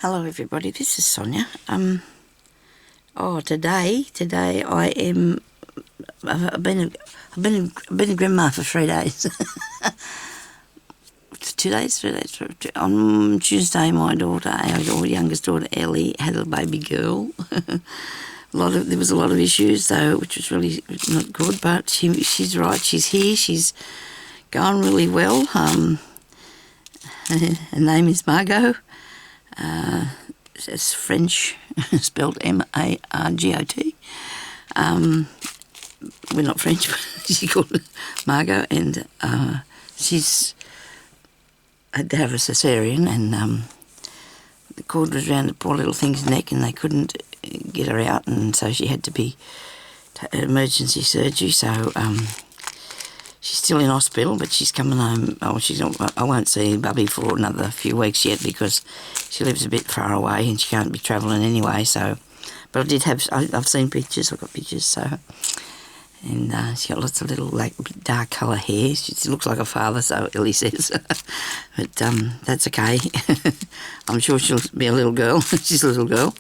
Hello everybody, this is Sonia. Today I am. I've been a grandma for 3 days. 2 days, 3 days. On Tuesday, our youngest daughter Ellie had a baby girl. There was a lot of issues though, which was really not good. But she's right. She's here. She's going really well. Her name is Margot. It's French, spelled M-A-R-G-O-T. We're not French, but she's called Margot, and she's had to have a cesarean, and the cord was around the poor little thing's neck, and they couldn't get her out, and so she had to be emergency surgery. So she's still in hospital, but she's coming home. I won't see Bubby for another few weeks yet because she lives a bit far away and she can't be travelling anyway. So, but I've seen pictures. I've got pictures. So, and she's got lots of little dark colour hair. She looks like her father, so Ellie says. But that's okay. I'm sure she'll be a little girl. She's a little girl.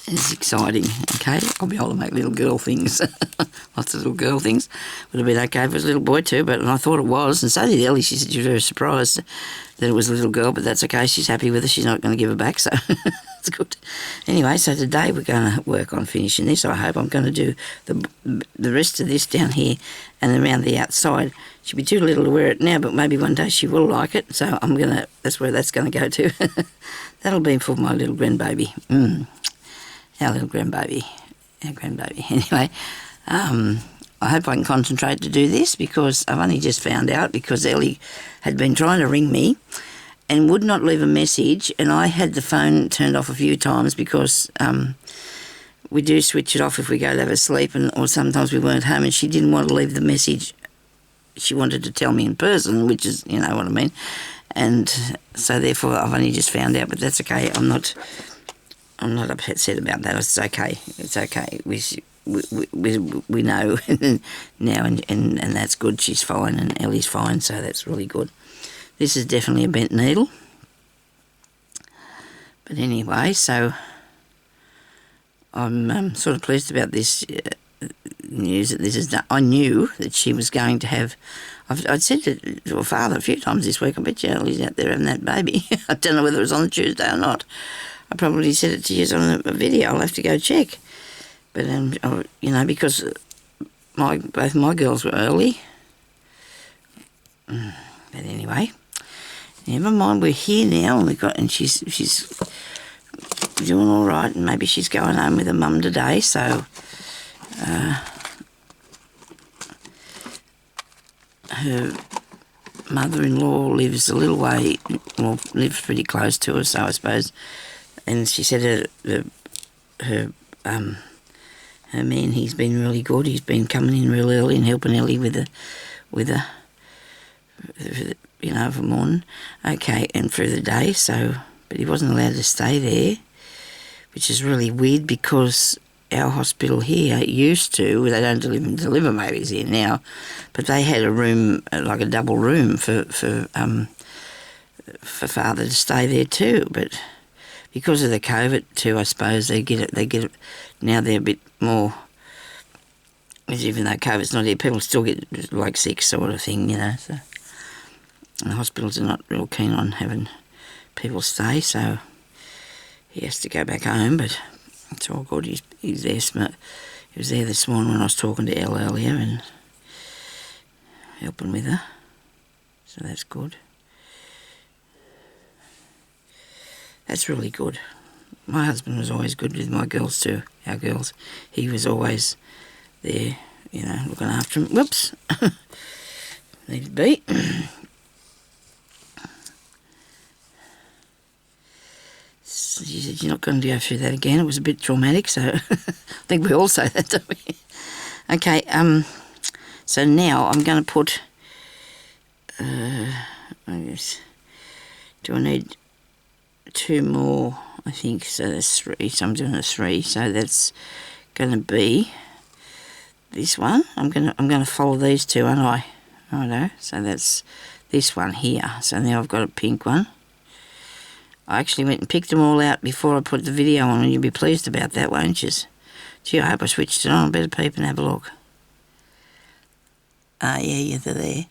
It's exciting, okay? I'll be able to make little girl things. Lots of little girl things. Would have been okay if it was a little boy too, but I thought it was. And so did Ellie. She said she was very surprised that it was a little girl, but that's okay. She's happy with her. She's not going to give her back, so it's good. Anyway, so today we're going to work on finishing this. I hope I'm going to do the rest of this down here and around the outside. She'll be too little to wear it now, but maybe one day she will like it. So that's where that's going to go to. That'll be for my little grandbaby. Our little grandbaby. Anyway, I hope I can concentrate to do this because I've only just found out because Ellie had been trying to ring me and would not leave a message, and I had the phone turned off a few times because we do switch it off if we go to have a sleep, or sometimes we weren't home, and she didn't want to leave the message. She wanted to tell me in person, which is, you know what I mean. And so therefore I've only just found out, but that's okay. I'm not upset about that. It's okay. It's okay. We know now, and that's good. She's fine, and Ellie's fine, so that's really good. This is definitely a bent needle. But anyway, so I'm sort of pleased about this news that this is done. I knew that she was going to have. I'd said to her father a few times this week, I bet you Ellie's out there having that baby. I don't know whether it was on Tuesday or not. I probably said it to you on a video. I'll have to go check. But, because both my girls were early. But anyway, never mind. We're here now, and she's doing all right, and maybe she's going home with her mum today. So her mother-in-law lives a little way, lives pretty close to us, so I suppose. And she said her man, he's been really good. He's been coming in real early and helping Ellie with her, for morning, okay, and through the day. So, but he wasn't allowed to stay there, which is really weird because our hospital here used to. They don't deliver babies here now, but they had a room, like a double room for father to stay there too, but. Because of the COVID too, I suppose they get it. Now they're a bit more. Even though COVID's not here, people still get like sick sort of thing, So, and the hospitals are not real keen on having people stay, so he has to go back home. But it's all good. He's there. He was there this morning when I was talking to Elle earlier and helping with her, so that's good. That's really good. My husband was always good with my girls too, our girls. He was always there, looking after them. Whoops. Need to be. She said, you're not going to go through that again. It was a bit traumatic, so I think we all say that, don't we? Okay, so now I'm going to put, do I need 2 more, I think, so that's 3, so I'm doing a 3, so that's going to be this one. I'm going to follow these 2, aren't I? So that's this one here. So now I've got a pink one, I actually went and picked them all out before I put the video on, and you'll be pleased about that, won't you? Gee, I hope I switched it on. I better peep and have a look. Ah, yeah, they're there.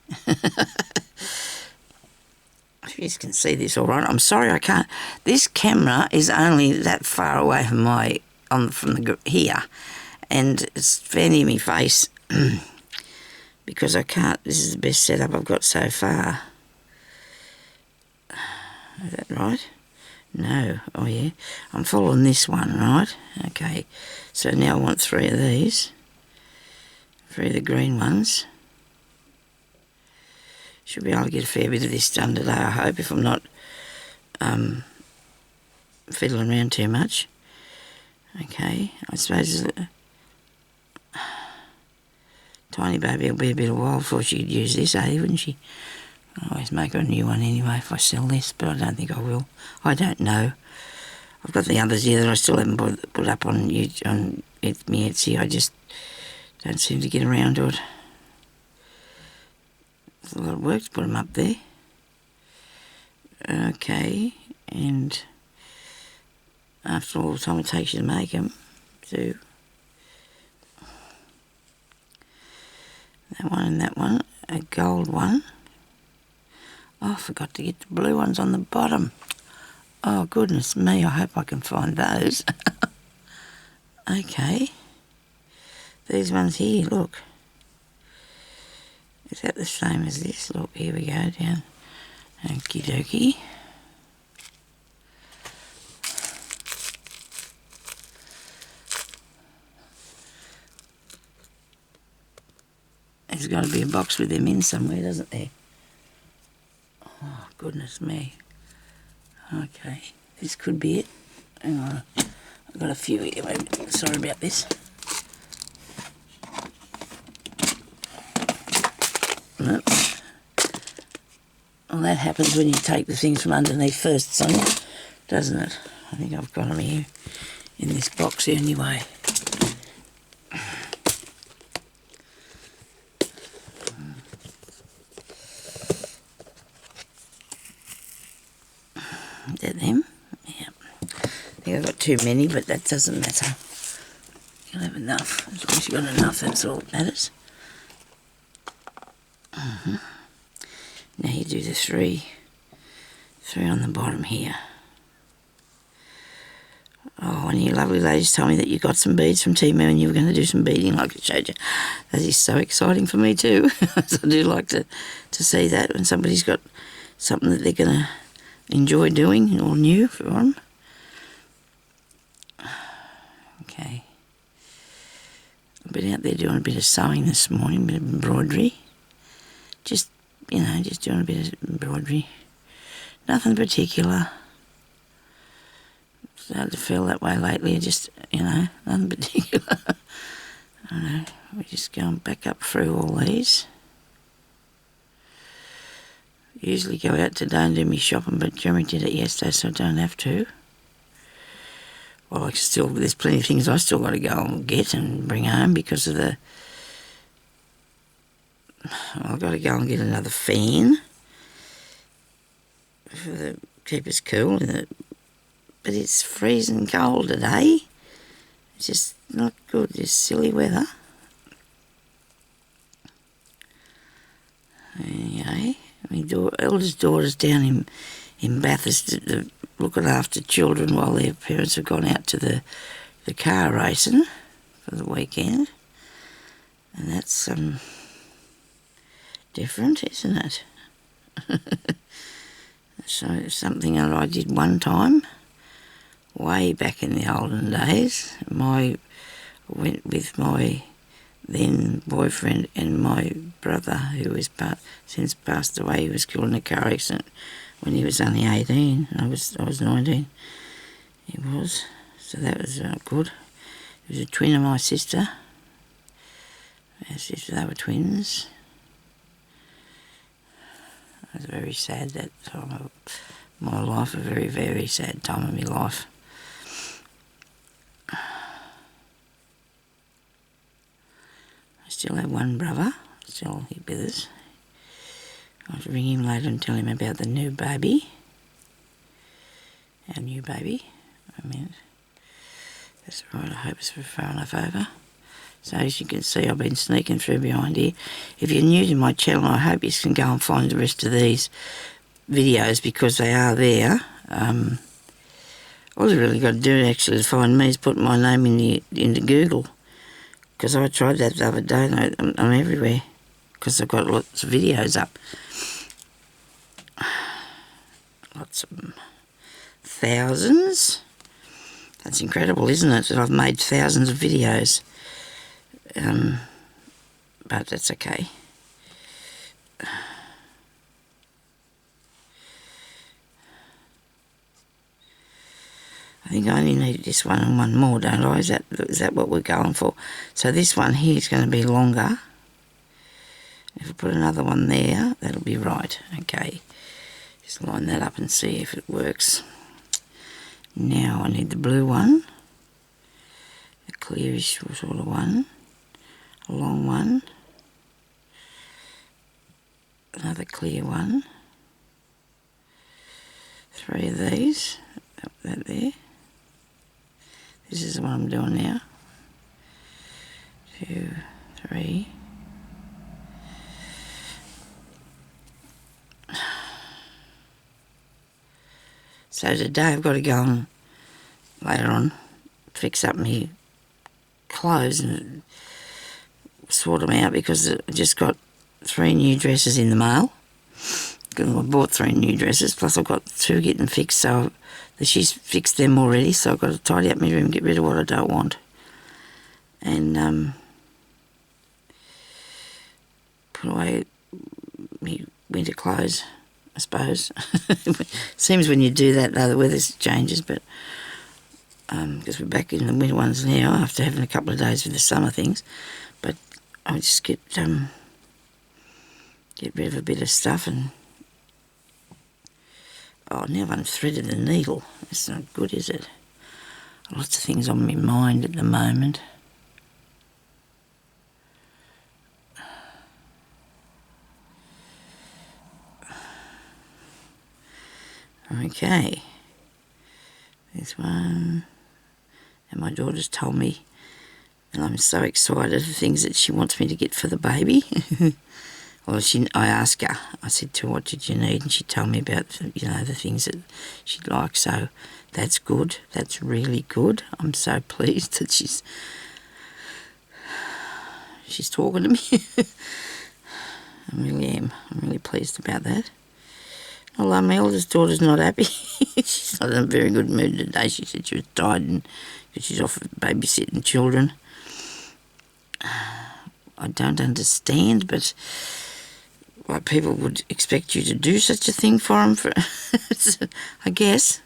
You can see this all right. I'm sorry I can't. This camera is only that far away from here, and it's fanning me face because I can't. This is the best setup I've got so far. Is that right? No. Oh yeah. I'm following this one, right? Okay. So now I want 3 of these. 3 of the green ones. Should be able to get a fair bit of this done today, I hope, if I'm not fiddling around too much. Okay, I suppose tiny baby will be a bit of a while before she could use this, wouldn't she? I'll always make her a new one anyway if I sell this, but I don't think I will. I don't know. I've got the others here that I still haven't put up on my Etsy. I just don't seem to get around to it. It's a lot of work to put them up there. Okay, and after all the time it takes you to make them, so that one and that one, a gold one. Oh, I forgot to get the blue ones on the bottom. Oh, goodness me, I hope I can find those. Okay, these ones here, look. Is that the same as this? Look, here we go, down. Okie dokie. There's got to be a box with them in somewhere, doesn't there? Oh, goodness me. Okay, this could be it. Hang on, I've got a few here. Wait, sorry about this. Nope. Well, that happens when you take the things from underneath first, Sonia, doesn't it? I think I've got them here in this box here anyway. Is that them? Yeah. I think I've got too many, but that doesn't matter. You'll have enough. As long as you've got enough, that's all that matters. Now you do the three on the bottom here. Oh, one of you lovely ladies told me that you got some beads from Temu and you were going to do some beading like I showed you. That is so exciting for me too. I do like to see that when somebody's got something that they're going to enjoy doing or new for them. Okay. I've been out there doing a bit of sewing this morning, a bit of embroidery. Just, just doing a bit of embroidery. Nothing particular. Started to feel that way lately, just, nothing particular. I don't know, we're just going back up through all these. Usually go out today and do my shopping, but Jeremy did it yesterday, so I don't have to. Well, there's plenty of things I still got to go and get and bring home because of I've got to go and get another fan for keep us cool. But it's freezing cold today. It's just not good, this silly weather. Anyway, my eldest daughter's down in Bathurst looking after children while their parents have gone out to the car racing for the weekend. And that's different, isn't it? So something that I did one time, way back in the olden days. I went with my then boyfriend and my brother, who was since passed away. He was killed in a car accident when he was only 18. I was 19. He was. So that was good. He was a twin of my sister. Our sister, they were twins. It was very sad, that time of my life, a very, very sad time of my life. I still have one brother, still here with us. I'll ring him later and tell him about the new baby. our new baby. A minute. That's all right, I hope it's far enough over. So as you can see, I've been sneaking through behind here. If you're new to my channel, I hope you can go and find the rest of these videos because they are there. All you really got to do actually to find me is put my name into Google, because I tried that the other day and I'm everywhere because I've got lots of videos up. Lots of them. Thousands. That's incredible, isn't it, that I've made thousands of videos. But that's okay. I think I only need this one and one more, don't I? Is that what we're going for? So this one here is going to be longer. If I put another one there, that'll be right. Okay. Just line that up and see if it works. Now I need the blue one. A clearish sort of one. A long one. Another clear one. 3 of these. That there. This is what I'm doing now. 2, 3. So today I've got to go and later on fix up my clothes and sort them out, because I just got 3 new dresses in the mail. I bought 3 new dresses, plus I've got 2 getting fixed, so she's fixed them already, so I've got to tidy up my room and get rid of what I don't want. And put away my winter clothes, I suppose. Seems when you do that though, the weather changes, but because we're back in the winter ones now after having a couple of days with the summer things. But I just get rid of a bit of stuff. And oh, now I've unthreaded the needle. That's not good, is it? Lots of things on my mind at the moment. Okay. This one. And my daughter's told me, and I'm so excited for things that she wants me to get for the baby. Well, I asked her, I said to her, what did you need? And she told me about, the things that she'd like. So that's good. That's really good. I'm so pleased that she's talking to me. I really am. I'm really pleased about that. Although my eldest daughter's not happy. She's not in a very good mood today. She said she was tired and she's off babysitting children. I don't understand, but why people would expect you to do such a thing for them, I guess.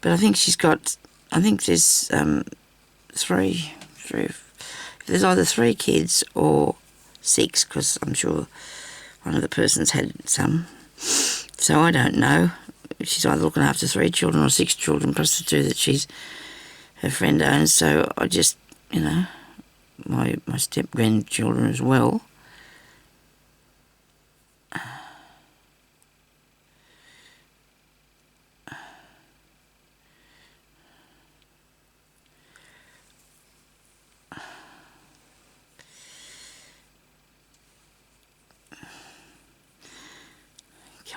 But I think there's 3, there's either 3 kids or 6, because I'm sure one of the persons had some. So I don't know. She's either looking after 3 children or 6 children, plus the 2 that her friend owns. So I just, my step-grandchildren as well.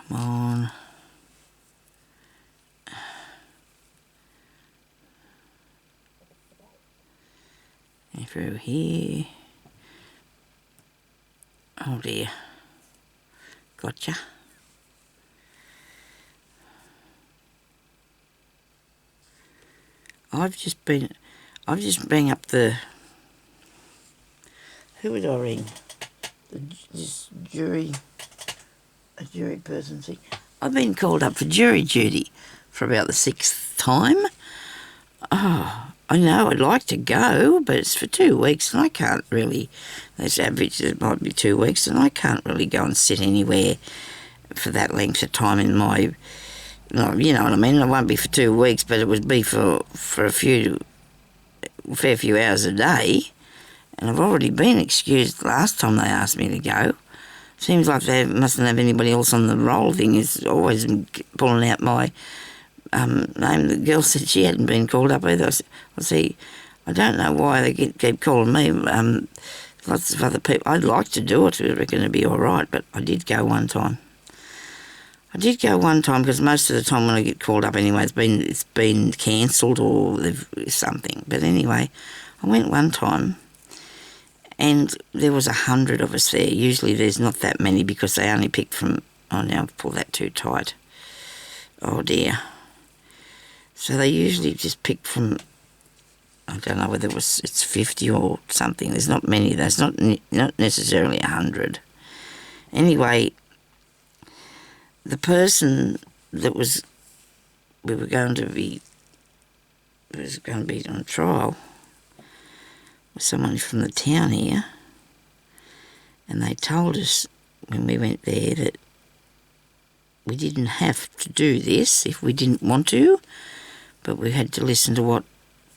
Come on. And through here. Oh dear. Gotcha. I've just rang up the... Who would I ring? This jury... A jury person thing. I've been called up for jury duty for about the 6th time. Oh, I know I'd like to go, but it's for 2 weeks and I can't really, that's average, it might be 2 weeks, and I can't really go and sit anywhere for that length of time in my, you know what I mean, it won't be for 2 weeks, but it would be for a fair few hours a day, and I've already been excused last time they asked me to go. Seems like they mustn't have anybody else on the roll thing. Is always pulling out my name. The girl said she hadn't been called up either. I see, I don't know why they keep calling me. Lots of other people. I'd like to do it. I reckon it'd be all right, but I did go one time. Because most of the time when I get called up anyway, it's been cancelled or something. But anyway, I went one time, and there was 100 of us there. Usually there's not that many because they only pick from. Oh, now I've pulled that too tight. Oh dear. So they usually just pick from. I don't know whether it's 50 or something. There's not many. There's not necessarily 100. Anyway, the person that was going to be on trial was someone from the town here, and they told us when we went there that we didn't have to do this if we didn't want to, but we had to listen to what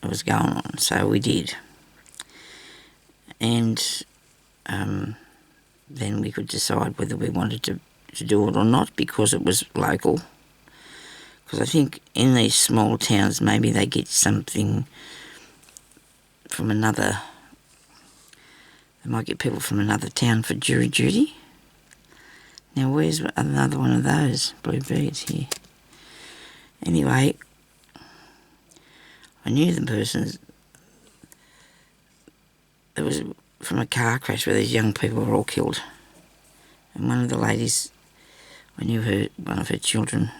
was going on, so we did. And then we could decide whether we wanted to do it or not because it was local. Because I think in these small towns maybe they get something from another, they might get people from another town for jury duty. Now where's another one of those blue beads here? Anyway, I knew the person. It was from a car crash where these young people were all killed. And one of the ladies, I knew her, one of her children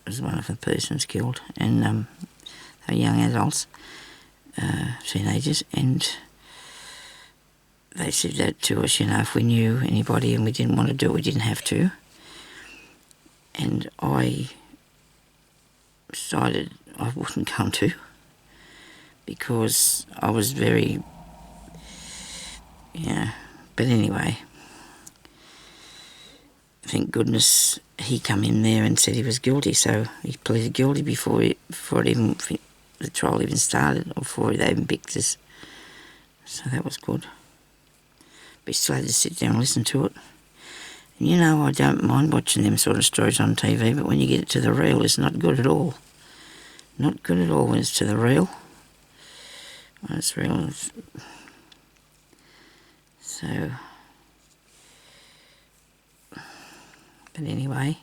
was one of the persons killed. And they were young adults, teenagers, and they said that to us, if we knew anybody and we didn't want to do it, we didn't have to. And I decided I wouldn't come to, because I was very, but anyway, thank goodness he come in there and said he was guilty, so he pleaded guilty before the trial even started, or before they even picked us, so that was good. But you still had to sit down and listen to it. And I don't mind watching them sort of stories on TV, but when you get it to the real, it's not good at all. Not good at all when it's to the real. When it's real. So, but anyway.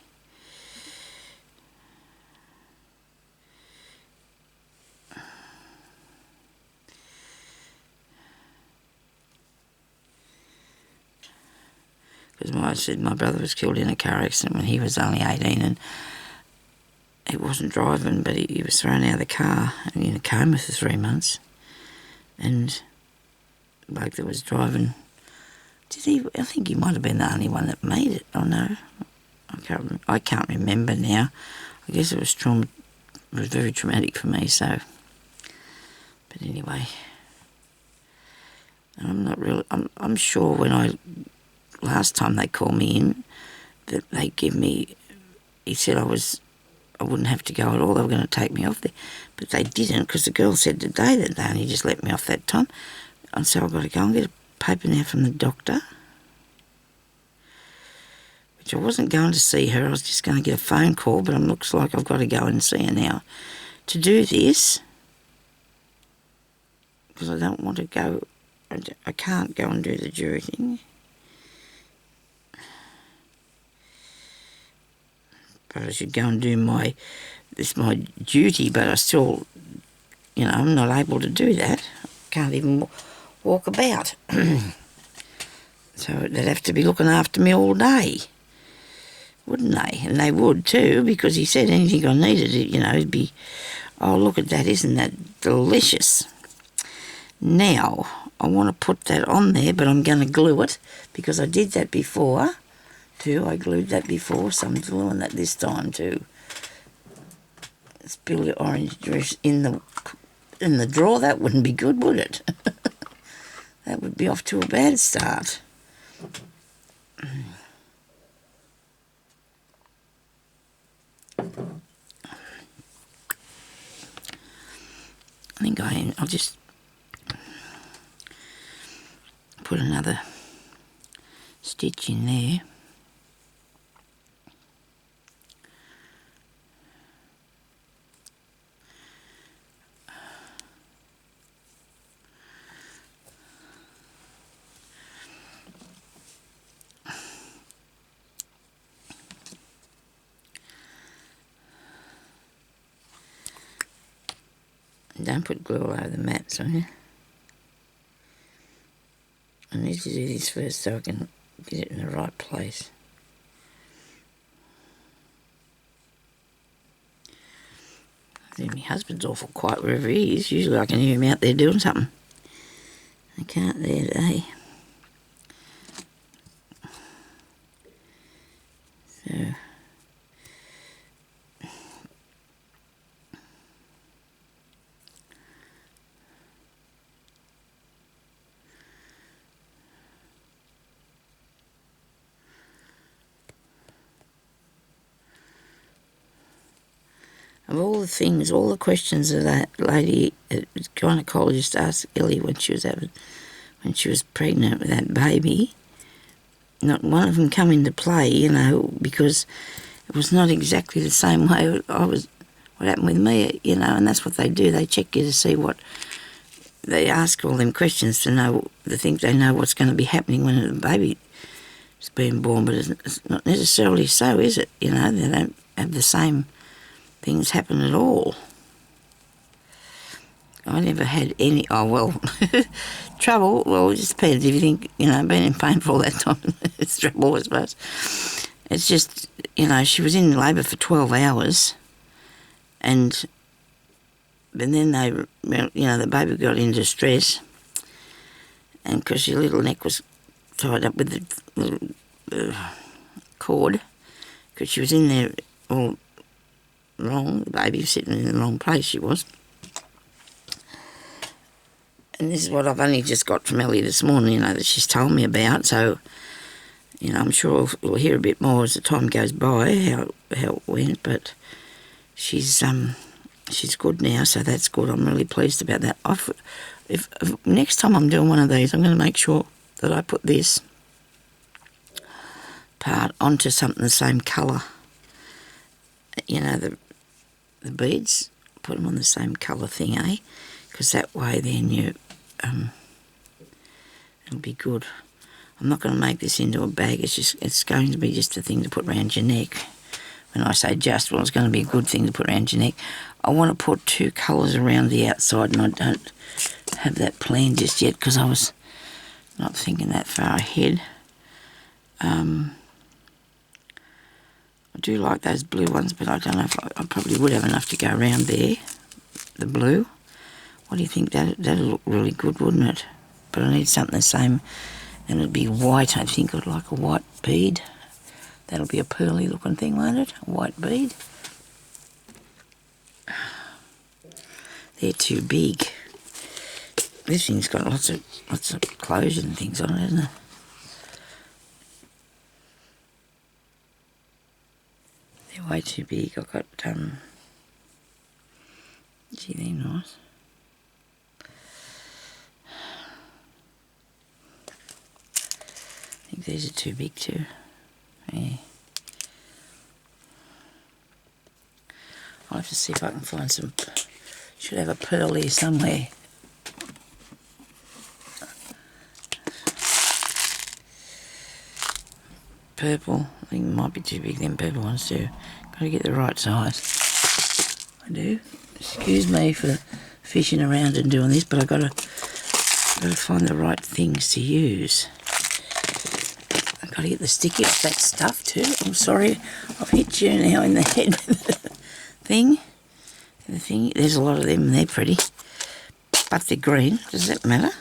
Because I said my brother was killed in a car accident when he was only 18, and he wasn't driving, but he was thrown out of the car and in a coma for 3 months. And the bloke that was driving, I think he might have been the only one that made it. Oh no, I can't remember now. I guess it was very traumatic for me. So, but anyway, I'm not really. I'm sure when last time they called me in, that they give me. He said I wouldn't have to go at all. They were going to take me off there, but they didn't, because the girl said today that they only just let me off that time. And so I've got to go and get a paper now from the doctor, which I wasn't going to see her. I was just going to get a phone call, but it looks like I've got to go and see her now to do this, because I don't want to go. I can't go and do the jury thing. But I should go and do my duty, but I still, I'm not able to do that. I can't even walk about. So they'd have to be looking after me all day, wouldn't they? And they would too, because he said anything I needed, it'd be, oh, look at that, isn't that delicious? Now, I want to put that on there, but I'm going to glue it, because I did that before. I glued that before, so I'm gluing that this time too. Spill your orange juice in the drawer. That wouldn't be good, would it? That would be off to a bad start. I think I'll just put another stitch in there. Don't put glue all over the mats, will you? I need to do this first so I can get it in the right place. My husband's awful quiet wherever he is. Usually I can hear him out there doing something. I can't there today. So... Of all the things, all the questions that lady, gynecologist asked Ellie when she was pregnant with that baby, not one of them come into play, you know, because it was not exactly the same way what happened with me, you know, and that's what they do. They check you to see what, they ask all them questions to know, they think they know what's going to be happening when the baby is being born, but it's not necessarily so, is it? You know, they don't have the same things happen at all. I never had any, trouble, well, it just depends if you think, you know, being in pain for all that time, it's trouble, I suppose. It's just, you know, she was in labour for 12 hours, but then they, you know, the baby got in distress, and because your little neck was tied up with the little cord, because she was in there all wrong, the baby was sitting in the wrong place, she was. And this is what I've only just got from Ellie this morning, you know, that she's told me about, so, you know, I'm sure we'll hear a bit more as the time goes by, how it went, but she's good now, so that's good. I'm really pleased about that. If next time I'm doing one of these, I'm going to make sure that I put this part onto something the same colour. You know, the beads, put them on the same colour thing, eh? Because that way then it'll be good. I'm not going to make this into a bag, it's going to be just a thing to put around your neck. When I say just, well, it's going to be a good thing to put around your neck. I want to put 2 colours around the outside, and I don't have that planned just yet because I was not thinking that far ahead. I do like those blue ones, but I don't know if I probably would have enough to go around there, the blue. What do you think? That'd look really good, wouldn't it? But I need something the same, and it'd be white. I think I'd like a white bead. That'll be a pearly looking thing, won't it? A white bead. They're too big. This thing's got lots of closure and things on it, hasn't it? They're way too big. I've got, gee, they're nice. I think these are too big too. Yeah. I'll have to see if I can find some, should have a pearl here somewhere. Purple, I think it might be too big, them purple ones too. Got to get the right size. I do. Excuse me for fishing around and doing this, but I've got to find the right things to use. I've got to get the sticky off that stuff too. I'm sorry, I've hit you now in the head with the thing. There's a lot of them and they're pretty. But they're green. Does that matter?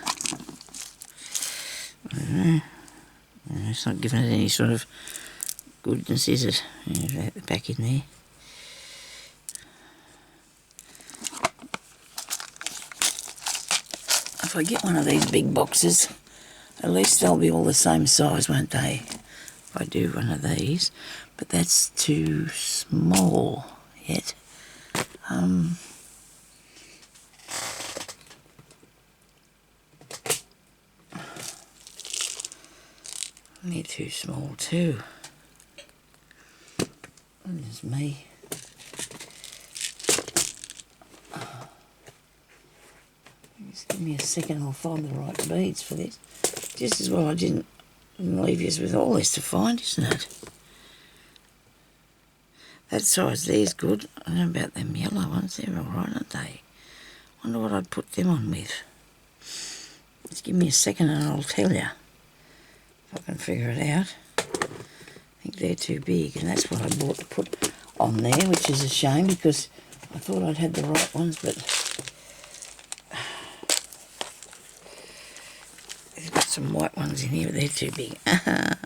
I don't know. It's not giving it any sort of goodness, is it? Back in there. If I get one of these big boxes, at least they'll be all the same size, won't they? If I do one of these. But that's too small yet. They're too small too. This is me. Just give me a second, I'll find the right beads for this. Just as well I didn't leave you with all this to find, isn't it? That size there's good. I don't know about them yellow ones, they're alright, aren't they? Wonder what I'd put them on with. Just give me a second and I'll tell you. If I can figure it out. I think they're too big, and that's what I bought to put on there, which is a shame because I thought I'd had the right ones, but there's got some white ones in here, but they're too big. How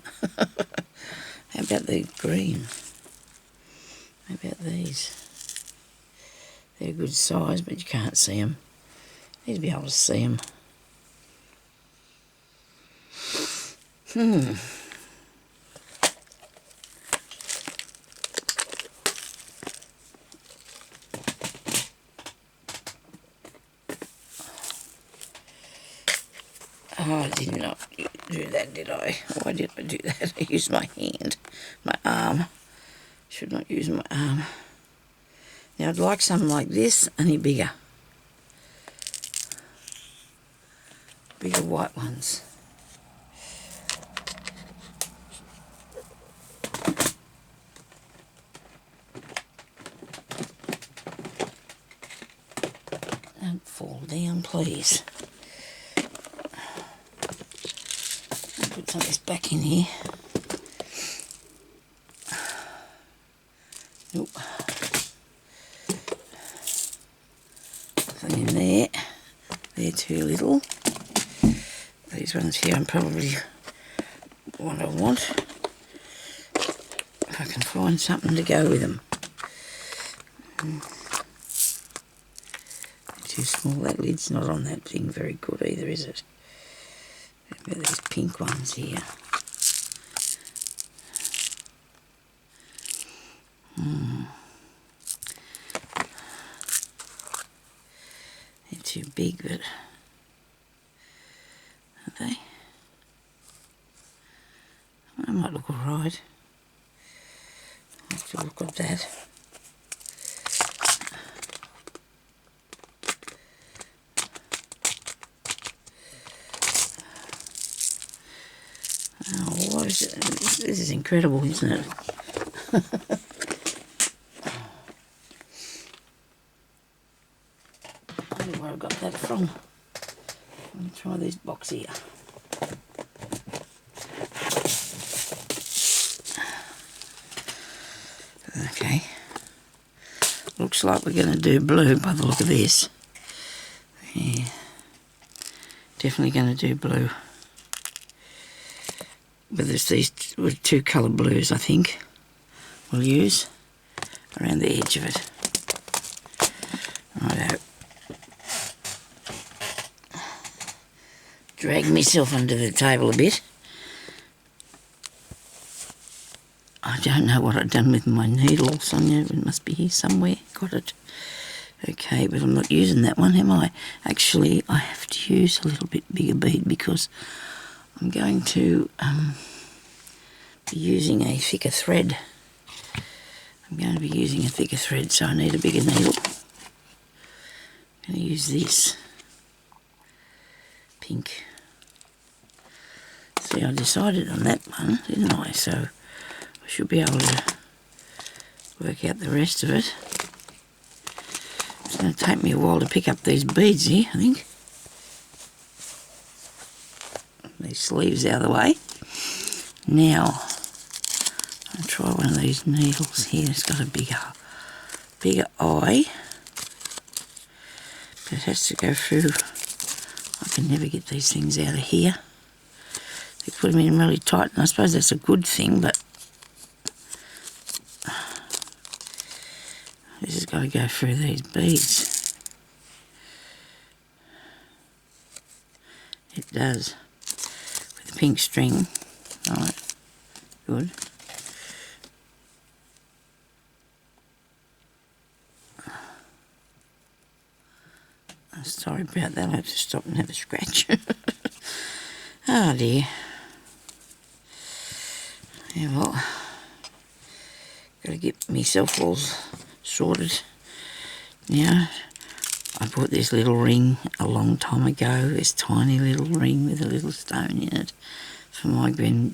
about the green? How about these? They're a good size, but you can't see them. You need to be able to see them. Oh, I did not do that, did I? Why did I do that? I used my hand, my arm. Should not use my arm. Now I'd like something like this, only bigger. Bigger white ones. Don't fall down, please. Put some of this back in here. Nope. Nothing in there. They're too little. These ones here I'm probably what I want. If I can find something to go with them. Too small. That lid's not on that thing very good either, is it? What about these pink ones here? They're too big, but are they? They might look alright. I'll have to look at that. Oh, what is it? This is incredible, isn't it? I don't know where I got that from. Let me try this box here. Okay. Looks like we're going to do blue by the look of this. Yeah. Definitely going to do blue. But there's these two colour blues, I think, we'll use around the edge of it. Righto. Drag myself under the table a bit. I don't know what I've done with my needle, Sonia. It must be here somewhere. Got it. Okay, but I'm not using that one, am I? Actually, I have to use a little bit bigger bead because I'm going to be using a thicker thread. I'm going to be using a thicker thread, so I need a bigger needle. I'm going to use this pink. See, I decided on that one, didn't I? So I should be able to work out the rest of it. It's going to take me a while to pick up these beads here, I think. These sleeves out of the way. Now, I'll try one of these needles here. It's got a bigger eye. But it has to go through. I can never get these things out of here. They put them in really tight, and I suppose that's a good thing, but this has got to go through these beads. It does. With the pink string. Right. Good. I'm sorry about that. I have to stop and have a scratch. Oh dear. Yeah, well, got to get myself all sorted. Now, I bought this little ring a long time ago, this tiny little ring with a little stone in it for my new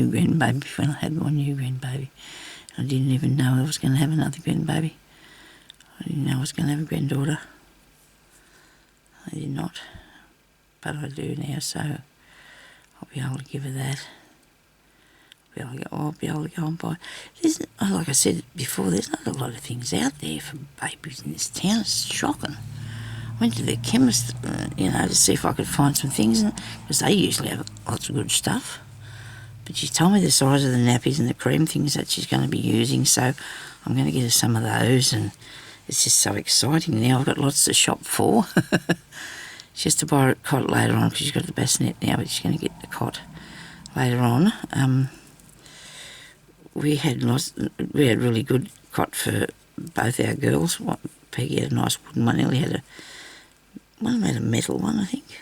grandbaby, when I had my new grandbaby. I didn't even know I was going to have another grandbaby. I didn't know I was going to have a granddaughter. I did not, but I do now, so I'll be able to give her that. I'll be able to go and buy. Like I said before, there's not a lot of things out there for babies in this town. It's shocking. I went to the chemist, to see if I could find some things, because they usually have lots of good stuff. But she told me the size of the nappies and the cream things that she's going to be using, so I'm going to get her some of those, and it's just so exciting now. I've got lots to shop for. She has to buy a cot later on because she's got the bassinet now, but she's going to get the cot later on. We had really good cot for both our girls. Peggy had a nice wooden one. Ellie had one had a metal one, I think.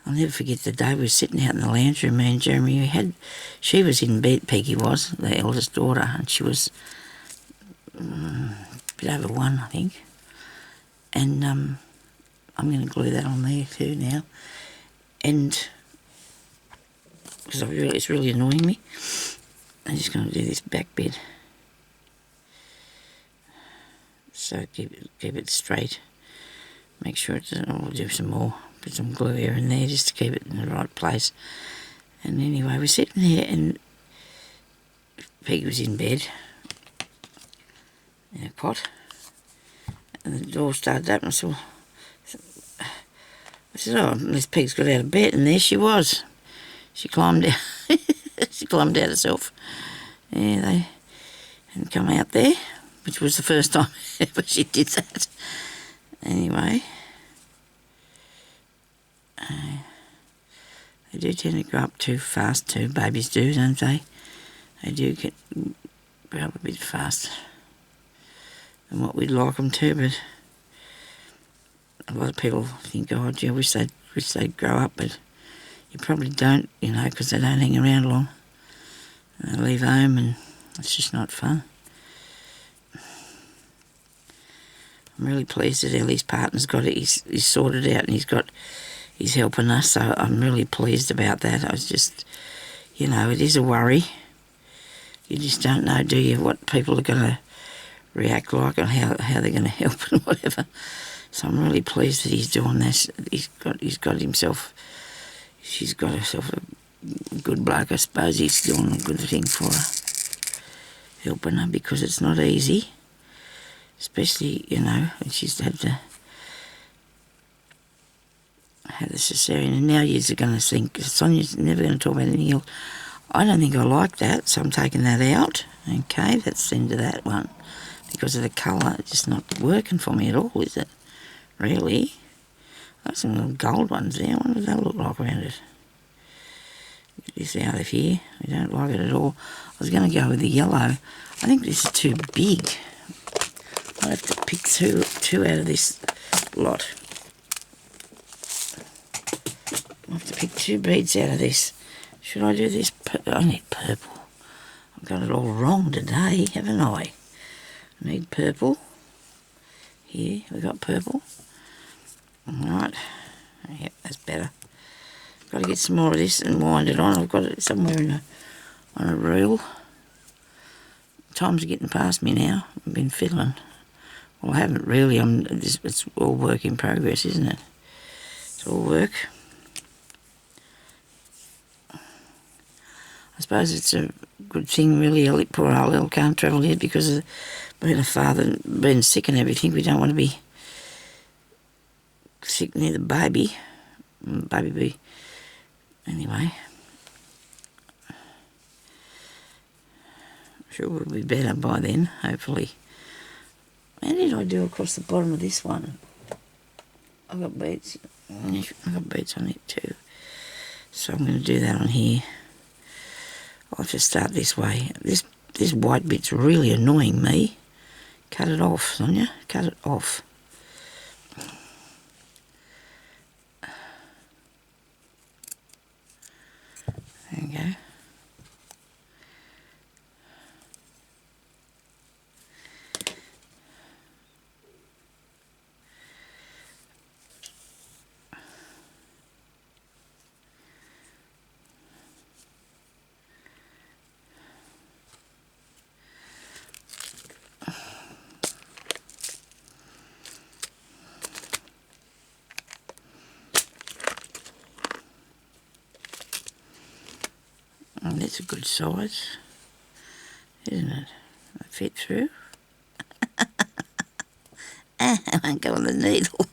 I'll never forget the day we were sitting out in the lounge room, me and Jeremy. She was in bed, Peggy was, the eldest daughter, and she was a bit over 1, I think. And I'm going to glue that on there too now. And because it's really annoying me, I'm just going to do this back bed. So keep it straight. Make sure I'll do some more. Put some glue here and there just to keep it in the right place. And anyway, we're sitting there and Peggy was in bed in a cot, and the door started open. I said, oh, unless Peg's got out of bed, and there she was. She climbed out. She climbed out herself. Yeah, they hadn't come out there, which was the first time ever she did that. Anyway, they do tend to grow up too fast too. Babies do, don't they? They do grow up a bit faster than what we'd like them to, but a lot of people think, oh, gee, I wish they'd grow up, but you probably don't, because they don't hang around long. And they leave home and it's just not fun. I'm really pleased that Ellie's partner's got it. He's sorted out and he's helping us, so I'm really pleased about that. I was just, it is a worry. You just don't know, do you, what people are going to react like and how they're going to help and whatever. So I'm really pleased that he's doing this. She's got herself a good bloke, I suppose. He's doing a good thing for her, helping her, because it's not easy. Especially, when she's had the cesarean, and now you're going to think, Sonia's never going to talk about anything else. I don't think I like that, so I'm taking that out. Okay, that's the end of that one. Because of the colour, it's just not working for me at all, is it? Really? Got some little gold ones there. What does that look like around it? Get this out of here. I don't like it at all. I was going to go with the yellow. I think this is too big. I'll have to pick two out of this lot. I'll have to pick 2 beads out of this. Should I do this? I need purple. I've got it all wrong today, haven't I? I need purple. Here, we got purple. Alright. Yep, that's better. Got to get some more of this and wind it on. I've got it somewhere on a reel. Time's getting past me now. I've been fiddling. Well, I haven't really. It's all work in progress, isn't it? It's all work. I suppose it's a good thing, really. Poor old Elle can't travel yet because of being a father and being sick and everything. We don't want to be sick near the baby. Anyway. I'm sure we'll be better by then, hopefully. How did I do across the bottom of this one? I've got beads. I've got beads on it too. So I'm going to do that on here. I'll have to start this way. This white bit's really annoying me. Cut it off, Sonia. Cut it off. There you go. that's a good size, isn't it? That fit through. I won't go on the needle.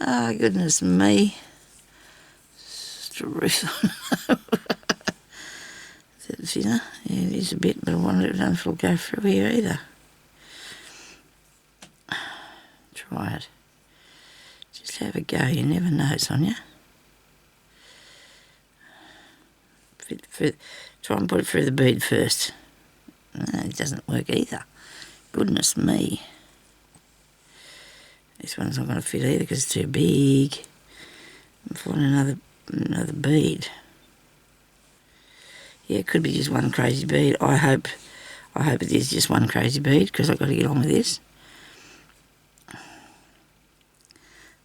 Oh, goodness me. Just a wreath on. Is that thinner? Yeah, it is a bit, but I wonder if it'll go through here either. Try it. Just have a go, you never know, Sonia. Try and put it through the bead first. No, it doesn't work either. Goodness me. This one's not going to fit either because it's too big. I'll find another bead. Yeah, it could be just one crazy bead. I hope it is just one crazy bead because I've got to get on with this.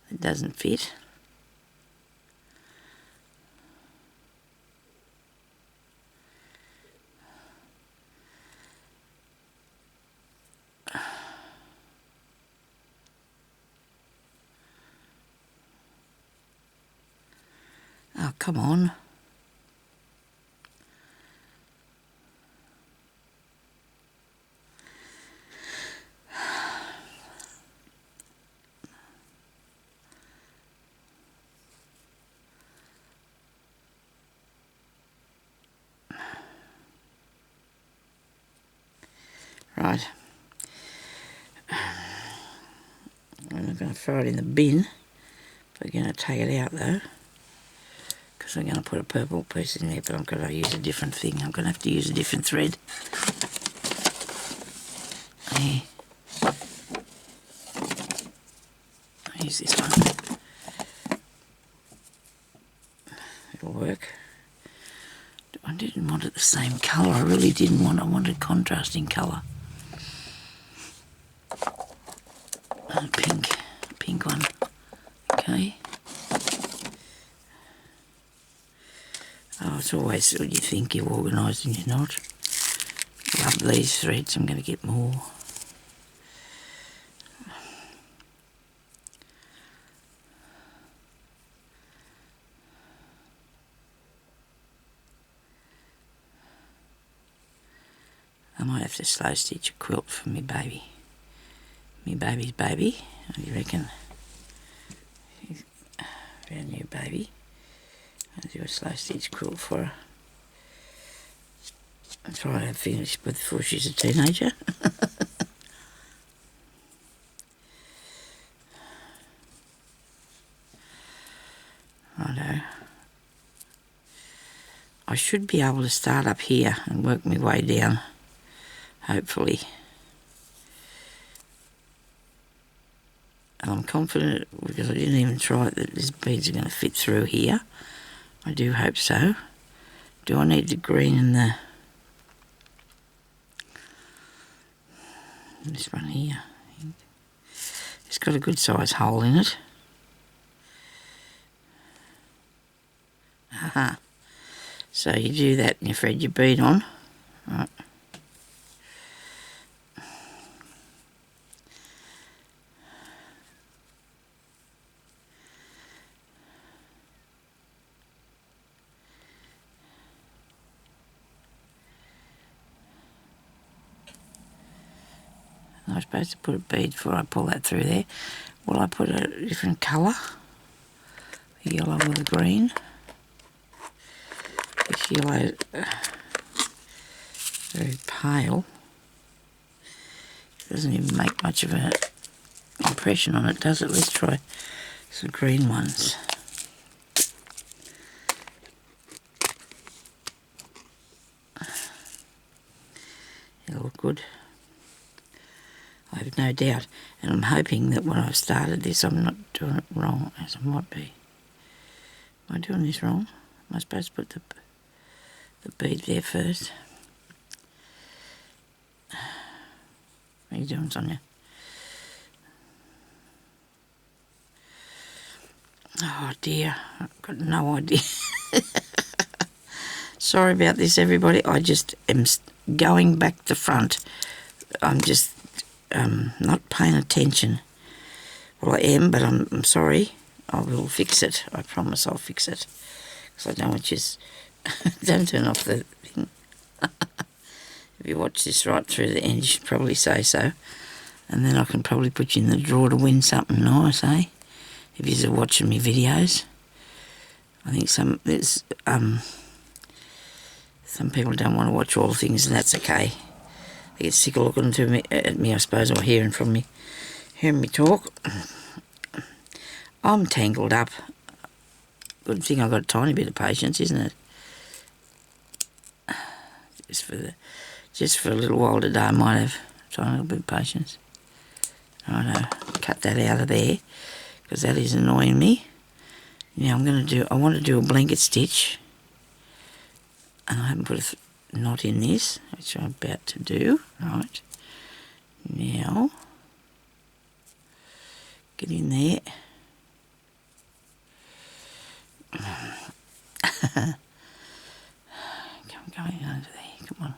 It doesn't fit. Oh, come on. Right. I'm not going to throw it in the bin. We're going to take it out though. Because I'm going to put a purple piece in there, but I'm going to use a different thing. I'm going to have to use a different thread. There. I'll use this one. It'll work. I didn't want it the same colour. I really didn't want it. I wanted contrasting colour. Pink one. Okay. Oh, it's always what you think you're organised and you're not. Love these threads. I'm going to get more. I might have to slow stitch a quilt for me baby. Me baby's baby. What do you reckon? She's a brand new baby. I'll do a slow stitch quilt for her. I'll try to finish before she's a teenager. Righto. I should be able to start up here and work my way down, hopefully. And I'm confident, because I didn't even try it, that these beads are going to fit through here. I do hope so. Do I need the green and this one here? It's got a good size hole in it. Aha. So you do that and you thread your bead on. Right. I'm supposed to put a bead before I pull that through there. Will I put a different colour? The yellow or the green? This yellow very pale. It doesn't even make much of an impression on it, does it? Let's try some green ones. It'll look good. I have no doubt, and I'm hoping that when I've started this I'm not doing it wrong, as I might be. Am I doing this wrong? Am I supposed to put the bead there first? What are you doing, Sonia? Oh dear, I've got no idea. Sorry about this, everybody. I just am going back to front. I'm just not paying attention. Well, I am, but I'm sorry. I will fix it. I promise I'll fix it. Because I don't want you Don't turn off the thing. If you watch this right through the end, you should probably say so. And then I can probably put you in the draw to win something nice, eh? If you're watching me videos. I think some people don't want to watch all the things, and that's okay. They get sick of looking at me, I suppose, or hearing me talk. I'm tangled up. Good thing I've got a tiny bit of patience, isn't it? Just for a little while today, I might have a tiny little bit of patience. Righto, cut that out of there, because that is annoying me. Now I want to do a blanket stitch, and I haven't put a knot in this, which I'm about to do. Right, now, get in there. I'm going under there, come on.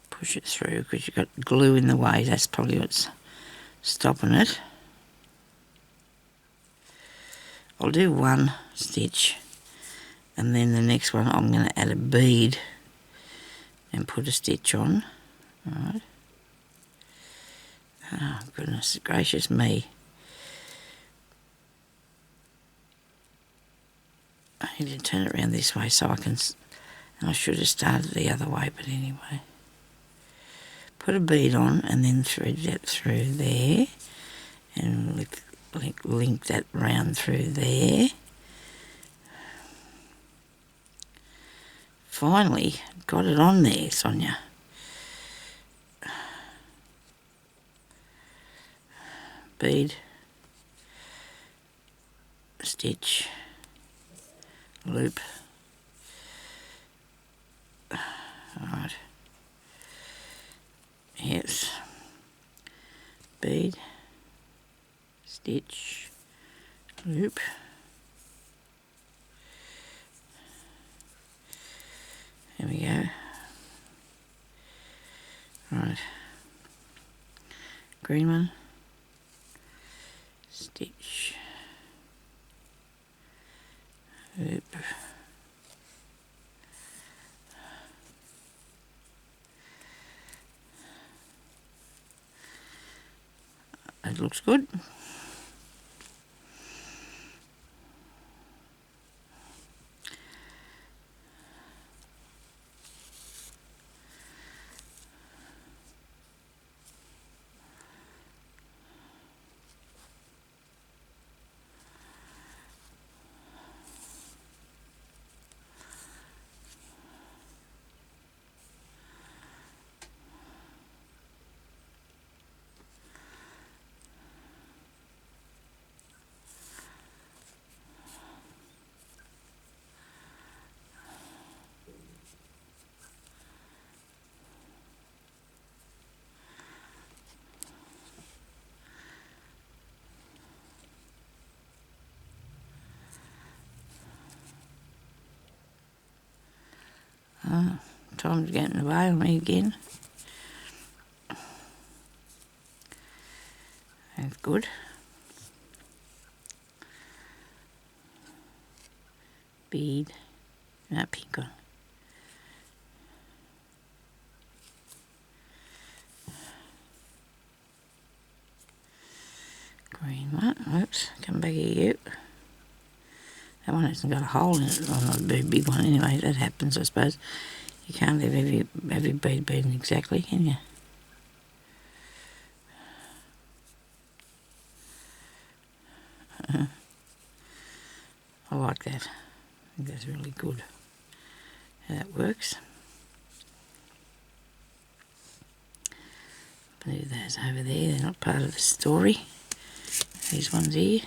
Push it through, because you've got glue in the way, that's probably what's stopping it. I'll do one stitch, and then the next one I'm going to add a bead and put a stitch on. Alright. Oh, goodness gracious me. I need to turn it around this way so I can, and I should have started the other way, but anyway. Put a bead on and then thread that through there, and link that round through there. Finally got it on there, Sonia. Bead, stitch, loop. Alright. Yes. Bead, stitch, loop. There we go. Right. Green one. Stitch. Loop. That looks good. Time's getting away on me again. That's good. Bead. No, pink one. Green one. Whoops, come back here, you. That one hasn't got a hole in it. Well, not a very big one anyway. That happens, I suppose. You can't have every bead beaten exactly, can you? I like that. I think that's really good how that works. Move those over there. They're not part of the story. These ones here.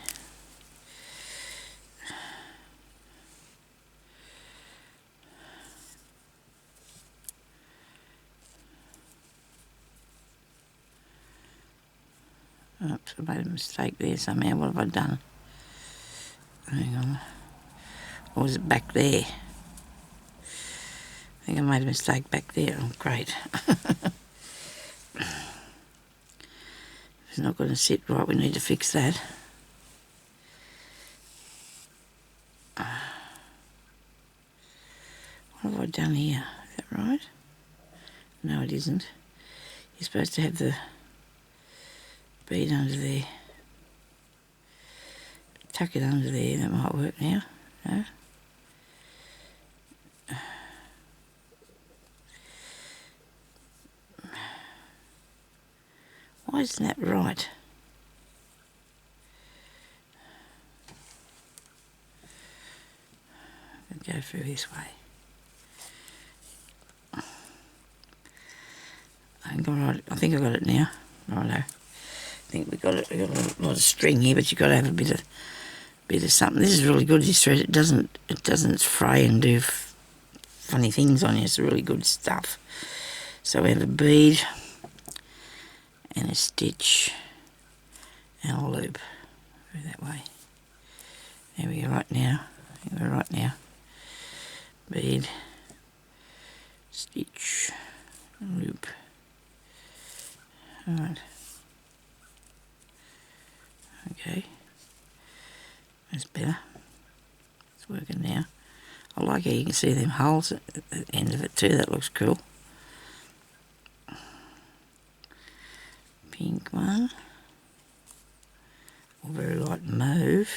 Oops, I made a mistake there somehow. What have I done? Hang on. Or was it back there? I think I made a mistake back there. Oh, great. It's not going to sit right. We need to fix that. isn't. You're supposed to have the bead under there. Tuck it under there, that might work now. No? Why isn't that right? I'll go through this way. I think I got it now. Righto. I think we got it. We've got a lot of string here, but you've got to have a bit of something. This is really good. This thread, it doesn't fray and do funny things on you. It's really good stuff. So we have a bead and a stitch and a loop. Go that way. There we go. Right now. I think we're right now. Bead, stitch, and loop. Alright. Okay. That's better. It's working now. I like how you can see them holes at the end of it too. That looks cool. Pink one. Or very light mauve.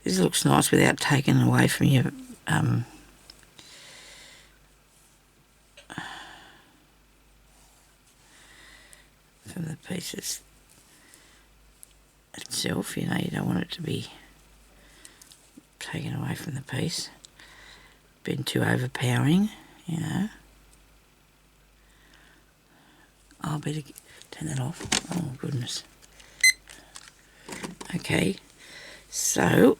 This looks nice without taking away from your from the pieces itself. You know, you don't want it to be taken away from the piece, been too overpowering, you know. I'll better turn that off. Oh goodness. Okay, so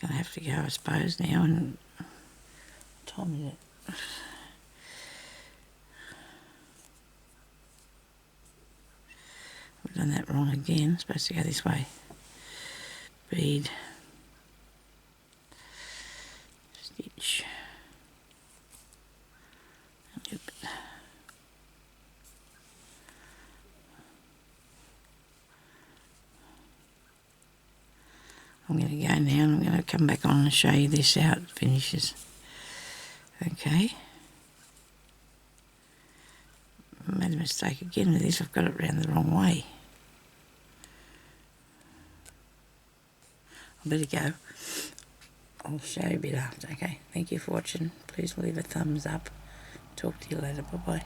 gonna have to go, I suppose, now. And what time is it? We've done that wrong again. It's supposed to go this way. Bead, stitch, loop. I'm going to go now and I'm going to come back on and show you this how it finishes. Okay. I made a mistake again with this. I've got it round the wrong way. I better go. I'll show you a bit after. Okay. Thank you for watching. Please leave a thumbs up. Talk to you later. Bye-bye.